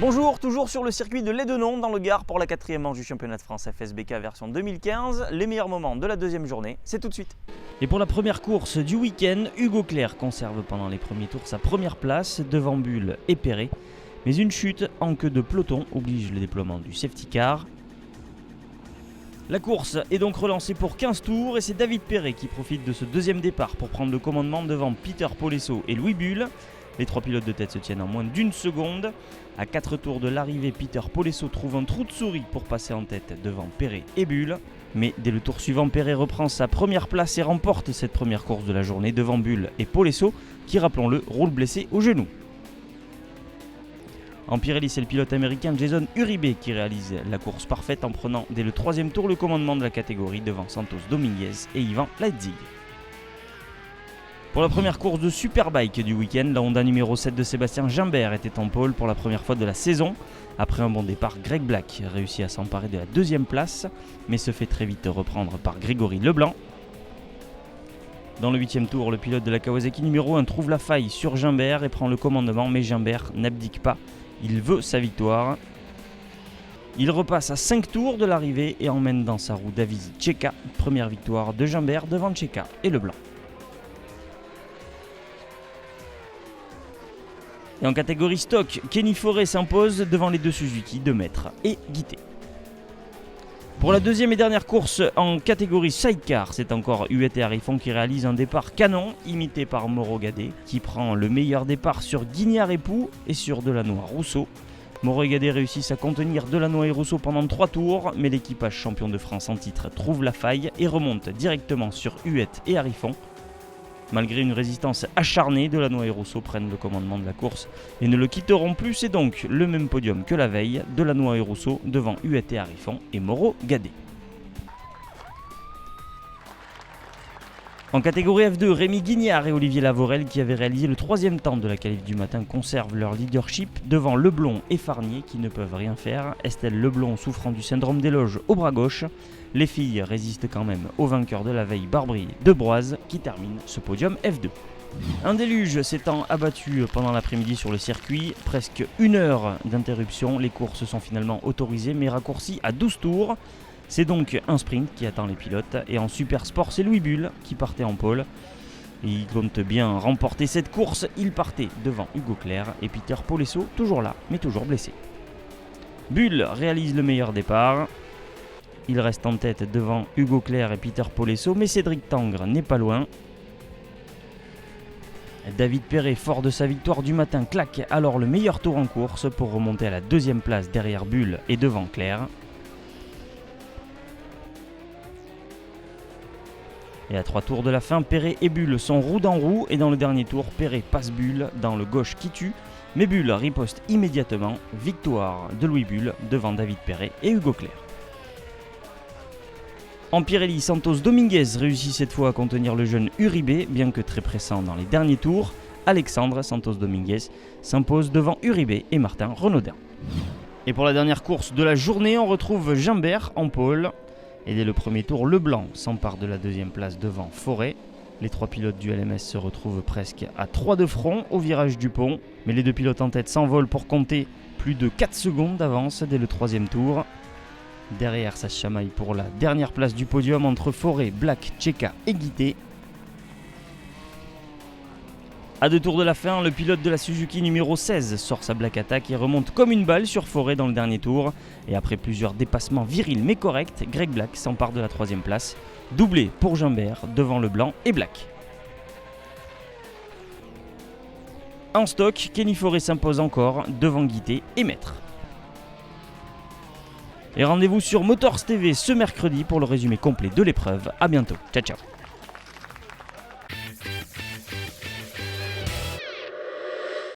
Bonjour, toujours sur le circuit de Lédenon dans le Gard pour la 4e manche du championnat de France FSBK version 2015. Les meilleurs moments de la deuxième journée, c'est tout de suite. Et pour la première course du week-end, Hugo Clerc conserve pendant les premiers tours sa première place devant Bull et Perret. Mais une chute en queue de peloton oblige le déploiement du safety car. La course est donc relancée pour 15 tours et c'est David Perret qui profite de ce deuxième départ pour prendre le commandement devant Peter Polesso et Louis Bull. Les trois pilotes de tête se tiennent en moins d'une seconde. À 4 tours de l'arrivée, Peter Polesso trouve un trou de souris pour passer en tête devant Perret et Bull. Mais dès le tour suivant, Perret reprend sa première place et remporte cette première course de la journée devant Bull et Polesso qui, rappelons-le, roule blessé au genou. En Pirelli, c'est le pilote américain Jason Uribe qui réalise la course parfaite en prenant dès le troisième tour le commandement de la catégorie devant Santos Dominguez et Ivan Leitzig. Pour la première course de Superbike du week-end, la Honda numéro 7 de Sébastien Gimbert était en pole pour la première fois de la saison. Après un bon départ, Greg Black réussit à s'emparer de la deuxième place, mais se fait très vite reprendre par Grégory Leblanc. Dans le 8e tour, le pilote de la Kawasaki numéro 1 trouve la faille sur Gimbert et prend le commandement, mais Gimbert n'abdique pas. Il veut sa victoire. Il repasse à 5 tours de l'arrivée et emmène dans sa roue Davide Checa. Première victoire de Gimbert devant Checa et Leblanc. Et en catégorie stock, Kenny Forêt s'impose devant les deux Suzuki de Maître et Guité. Pour la deuxième et dernière course en catégorie sidecar, c'est encore Huet et Harifon qui réalisent un départ canon, imité par Mauro Gadet, qui prend le meilleur départ sur Guignard-Époux et sur Delannoy-Rousseau. Mauro et Gadet réussissent à contenir Delannoy et Rousseau pendant 3 tours, mais l'équipage champion de France en titre trouve la faille et remonte directement sur Huet et Harifon. Malgré une résistance acharnée, Delannoy et Rousseau prennent le commandement de la course et ne le quitteront plus. C'est donc le même podium que la veille, Delannoy et Rousseau devant Huet et Harifon et Mauro Gadet. En catégorie F2, Rémi Guignard et Olivier Lavorel, qui avaient réalisé le 3e temps de la qualif du matin, conservent leur leadership devant Leblond et Farnier qui ne peuvent rien faire. Estelle Leblond souffrant du syndrome des loges au bras gauche. Les filles résistent quand même au vainqueur de la veille, Barbry de Broise, qui termine ce podium F2. Un déluge s'étant abattu pendant l'après-midi sur le circuit, presque 1 heure d'interruption. Les courses sont finalement autorisées mais raccourcies à 12 tours. C'est donc un sprint qui attend les pilotes et en super sport c'est Louis Bull qui partait en pole. Et il compte bien remporter cette course, il partait devant Hugo Clerc et Peter Polesso toujours là mais toujours blessé. Bull réalise le meilleur départ. Il reste en tête devant Hugo Clerc et Peter Polesso, mais Cédric Tangre n'est pas loin. David Perret, fort de sa victoire du matin, claque alors le meilleur tour en course pour remonter à la 2e place derrière Bull et devant Clerc. Et à 3 tours de la fin, Perret et Bull sont roue dans roue et dans le dernier tour, Perret passe Bull dans le gauche qui tue. Mais Bull riposte immédiatement. Victoire de Louis Bull devant David Perret et Hugo Clerc. En Pirelli, Santos Dominguez réussit cette fois à contenir le jeune Uribe, bien que très pressant dans les derniers tours. Alexandre Santos Dominguez s'impose devant Uribe et Martin Renaudin. Et pour la dernière course de la journée, on retrouve Gimbert en pole. Et dès le premier tour, Leblanc s'empare de la 2e place devant Forêt. Les 3 pilotes du LMS se retrouvent presque à 3 de front au virage du pont. Mais les 2 pilotes en tête s'envolent pour compter plus de 4 secondes d'avance dès le 3e tour. Derrière, ça se chamaille pour la dernière place du podium entre Forêt, Black, Checa et Guité. À 2 tours de la fin, le pilote de la Suzuki numéro 16 sort sa Black Attack et remonte comme une balle sur Forêt dans le dernier tour. Et après plusieurs dépassements virils mais corrects, Greg Black s'empare de la 3e place, doublé pour Gimbert devant Leblanc et Black. En stock, Kenny Forêt s'impose encore devant Guité et Maître. Et rendez-vous sur Motors TV ce mercredi pour le résumé complet de l'épreuve. A bientôt, ciao ciao.